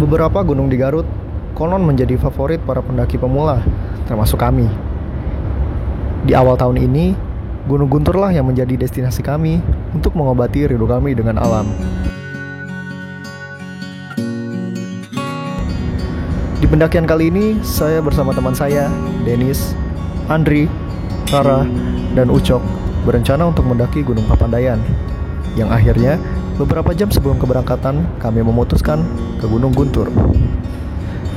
Beberapa gunung di Garut konon menjadi favorit para pendaki pemula, termasuk kami. Di awal tahun ini, Gunung Guntur lah yang menjadi destinasi kami untuk mengobati rindu kami dengan alam. Di pendakian kali ini, saya bersama teman saya, Denis, Andri, Rara, dan Ucok berencana untuk mendaki Gunung Papandayan, yang akhirnya beberapa jam sebelum keberangkatan kami memutuskan ke Gunung Guntur.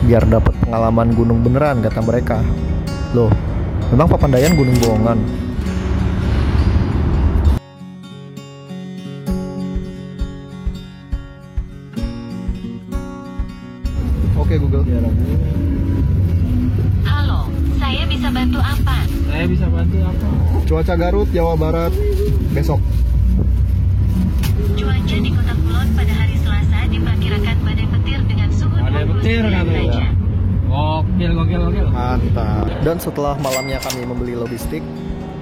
Biar dapat pengalaman gunung beneran, kata mereka. Loh, memang Papandayan gunung bohongan? Oke Google. Halo, saya bisa bantu apa? Cuaca Garut, Jawa Barat, besok. Cuaca di Kota Kulon pada hari Selasa diperkirakan badai petir dengan suhu 29 derajat. Gokil. Mantap. Dan setelah malamnya kami membeli logistik,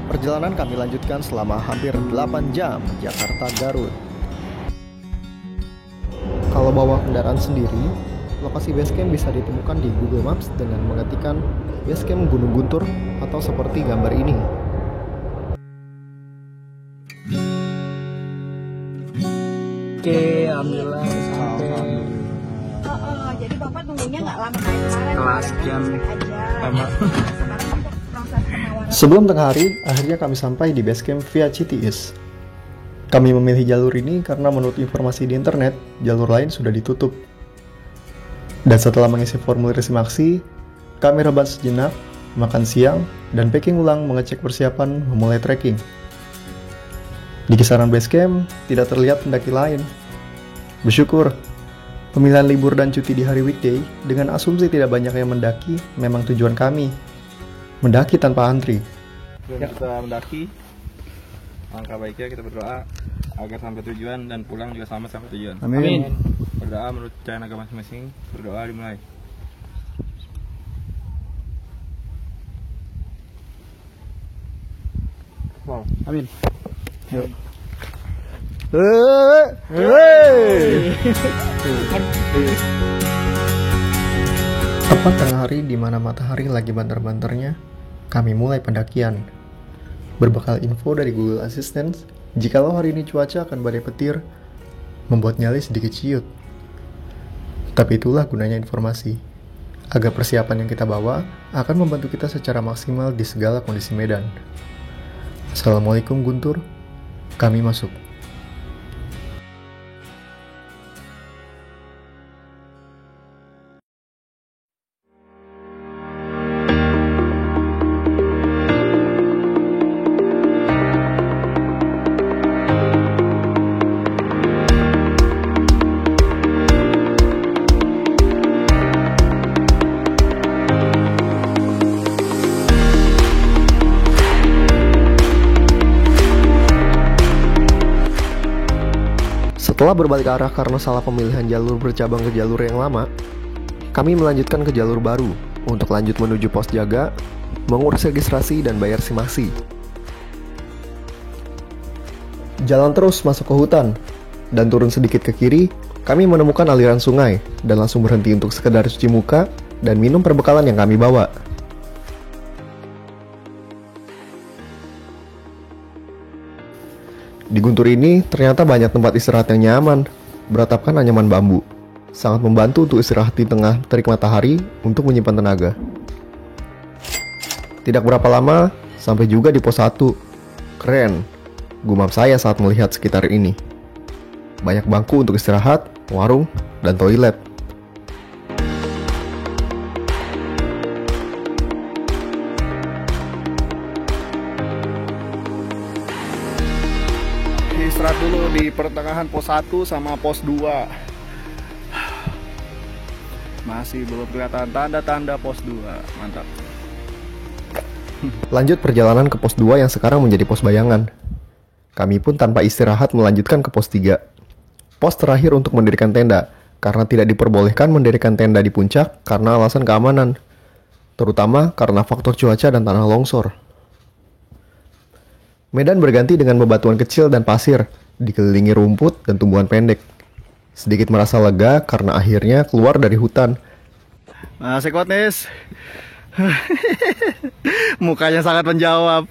perjalanan kami lanjutkan selama hampir 8 jam Jakarta Garut. Kalau bawa kendaraan sendiri, lokasi basecamp bisa ditemukan di Google Maps dengan mengetikkan basecamp Gunung Guntur atau seperti gambar ini. Oke, alhamdulillah sampai. Jadi Bapak tunggunya nggak lama kayak kemarin. Kelas jam aja. Sekarang untuk proses penawaran. Sebelum tengah hari, akhirnya kami sampai di basecamp via Citiis. Kami memilih jalur ini karena menurut informasi di internet, jalur lain sudah ditutup. Dan setelah mengisi formulir simaksi, kami rebahan sejenak, makan siang, dan packing ulang mengecek persiapan memulai trekking. Di kisaran basecamp, tidak terlihat pendaki lain. Bersyukur, pemilihan libur dan cuti di hari weekday dengan asumsi tidak banyak yang mendaki memang tujuan kami. Mendaki tanpa antri. Kita mendaki, langkah baiknya kita berdoa agar sampai tujuan dan pulang juga selamat sampai tujuan. Amin. Berdoa menurut cara agama masing-masing. Berdoa dimulai. Wow. Amin. Yuk. Tepat tengah hari di mana matahari lagi banter-banternya, kami mulai pendakian. Berbekal info dari Google Assistant, jikalau hari ini cuaca akan badai petir, membuat nyali sedikit ciut. Tapi itulah gunanya informasi, agar persiapan yang kita bawa akan membantu kita secara maksimal di segala kondisi medan. Assalamualaikum Guntur, kami masuk. Setelah berbalik arah karena salah pemilihan jalur bercabang ke jalur yang lama, kami melanjutkan ke jalur baru untuk lanjut menuju pos jaga, mengurus registrasi dan bayar simaksi. Jalan terus masuk ke hutan, dan turun sedikit ke kiri, kami menemukan aliran sungai dan langsung berhenti untuk sekedar cuci muka dan minum perbekalan yang kami bawa. Di Guntur ini ternyata banyak tempat istirahat yang nyaman, beratapkan anyaman bambu. Sangat membantu untuk istirahat di tengah terik matahari untuk menyimpan tenaga. Tidak berapa lama, sampai juga di pos 1. Keren, gumam saya saat melihat sekitar ini. Banyak bangku untuk istirahat, warung, dan toilet. Istirahat dulu di pertengahan pos 1 sama pos 2. Masih belum kelihatan tanda-tanda pos 2. Mantap. Lanjut perjalanan ke pos 2 yang sekarang menjadi pos bayangan. Kami pun tanpa istirahat melanjutkan ke pos 3. Pos terakhir untuk mendirikan tenda, karena tidak diperbolehkan mendirikan tenda di puncak karena alasan keamanan. Terutama karena faktor cuaca dan tanah longsor. Medan berganti dengan bebatuan kecil dan pasir, dikelilingi rumput dan tumbuhan pendek. Sedikit merasa lega karena akhirnya keluar dari hutan. Masih kuat, Nis. Mukanya sangat menjawab.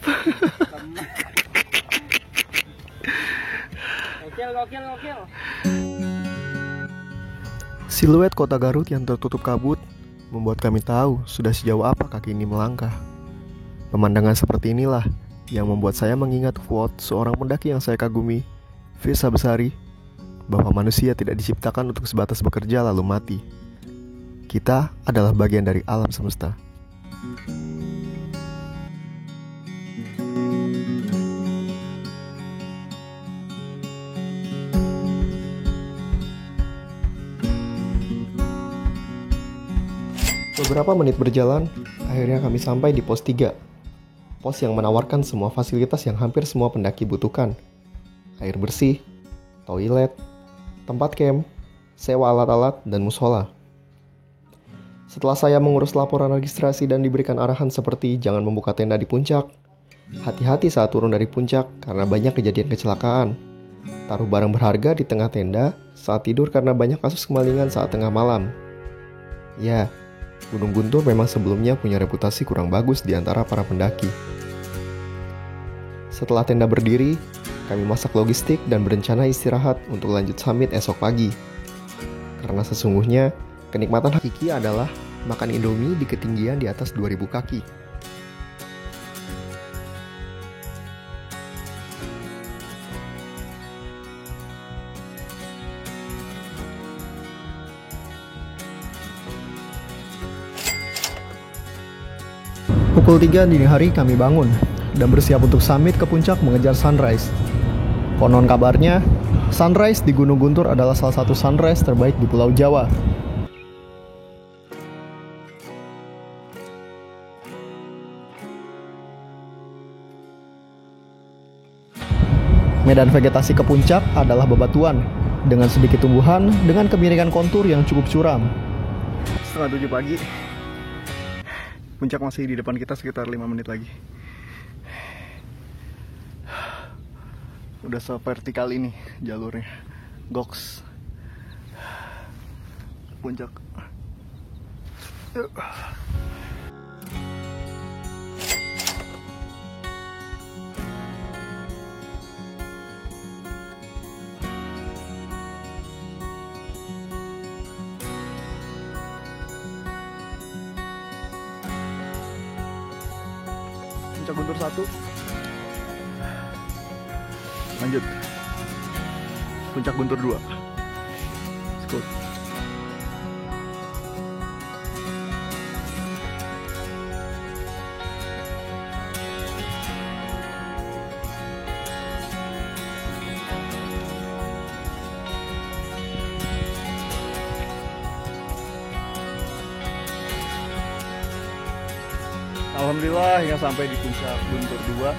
Gokil. Siluet kota Garut yang tertutup kabut membuat kami tahu sudah sejauh apa kaki ini melangkah. Pemandangan seperti inilah yang membuat saya mengingat quote seorang pendaki yang saya kagumi, Firsa Besari, bahwa manusia tidak diciptakan untuk sebatas bekerja lalu mati. Kita adalah bagian dari alam semesta. Beberapa menit berjalan, akhirnya kami sampai di pos 3. Pos yang menawarkan semua fasilitas yang hampir semua pendaki butuhkan. Air bersih, toilet, tempat camp, sewa alat-alat, dan musola. Setelah saya mengurus laporan registrasi dan diberikan arahan seperti jangan membuka tenda di puncak, hati-hati saat turun dari puncak karena banyak kejadian kecelakaan, taruh barang berharga di tengah tenda saat tidur karena banyak kasus kemalingan saat tengah malam. Ya, Gunung Guntur memang sebelumnya punya reputasi kurang bagus di antara para pendaki. Setelah tenda berdiri, kami masak logistik dan berencana istirahat untuk lanjut summit esok pagi. Karena sesungguhnya, kenikmatan hakiki adalah makan Indomie di ketinggian di atas 2000 kaki. Pukul 3 dini hari kami bangun dan bersiap untuk summit ke puncak mengejar sunrise. Konon kabarnya, sunrise di Gunung Guntur adalah salah satu sunrise terbaik di Pulau Jawa. Medan vegetasi ke puncak adalah bebatuan, dengan sedikit tumbuhan dengan kemiringan kontur yang cukup curam. Setengah 7 pagi. Puncak masih di depan kita sekitar 5 menit lagi. Udah severtikal ini jalurnya. Goks. Puncak. Puncak Guntur 1. Lanjut. Puncak Guntur 2. Let's go. Alhamdulillah hingga sampai di puncak Guntur 2.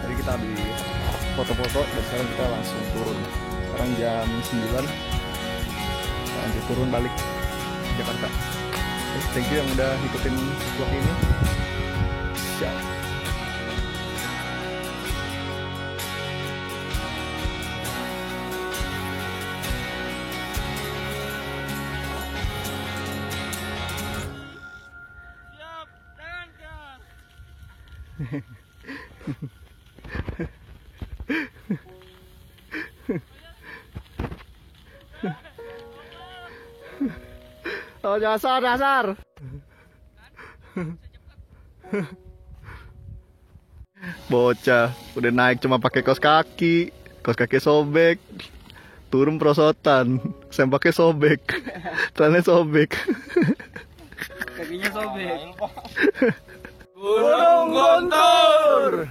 Tadi kita habis foto-foto dan sekarang kita langsung turun. Sekarang jam 9. Kita lanjut turun balik ke Jakarta. Thank you yang udah ikutin vlog ini. Ciao. Oh, dasar. Bocah, udah naik cuma pakai kaos kaki sobek. Turun perosotan, sempaknya sobek. Celananya sobek. Kakinya sobek. Gunung Guntur.